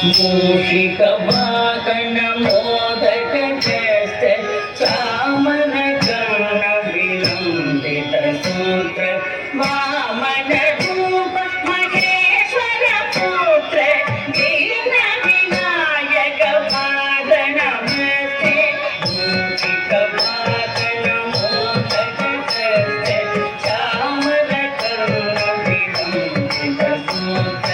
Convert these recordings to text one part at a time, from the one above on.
मूषिक वाहन मोदक चेष्ट चामन कर्ण विलंबित सूत्र वामन रूप महेश्वर पुत्र दीन विनायक पाद नमस्ते मूषिक वाहन मोदक चेष्ट चामन कर्ण विलंबित सूत्र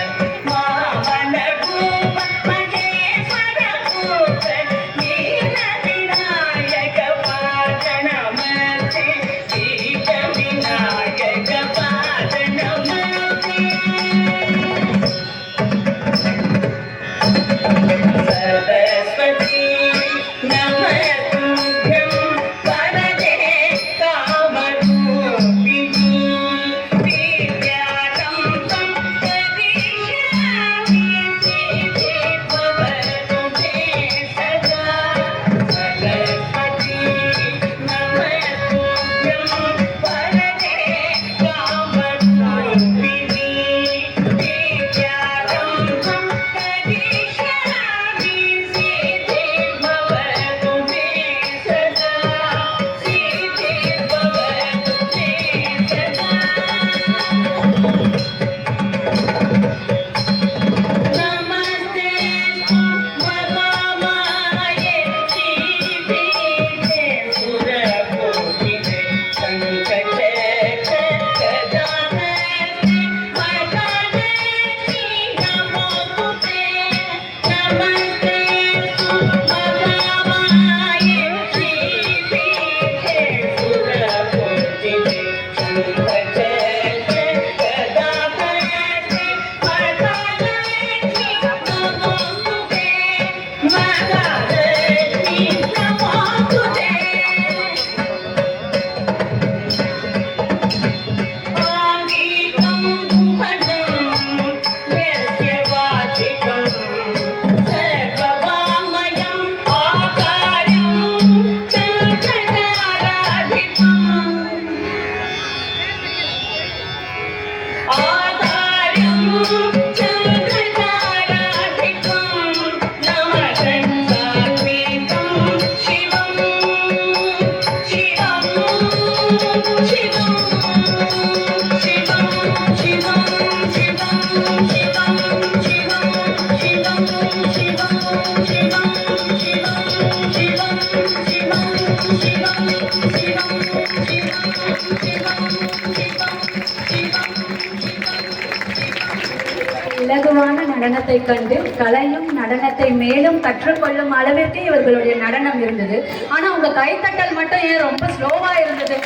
இலகுவான நடனத்தை கண்டு கலையும் நடனத்தை மேலும் கற்றுக்கொள்ளும் அளவிற்கு இவர்களுடைய நடனம் இருந்தது. ஆனா உங்க கைத்தட்டல் மட்டும் ஏன் ரொம்ப ஸ்லோவா இருந்தது?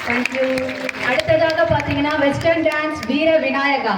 தேங்க்யூ. அடுத்ததாக பாத்தீங்கன்னா வெஸ்டர்ன் டான்ஸ் வீர விநாயகா.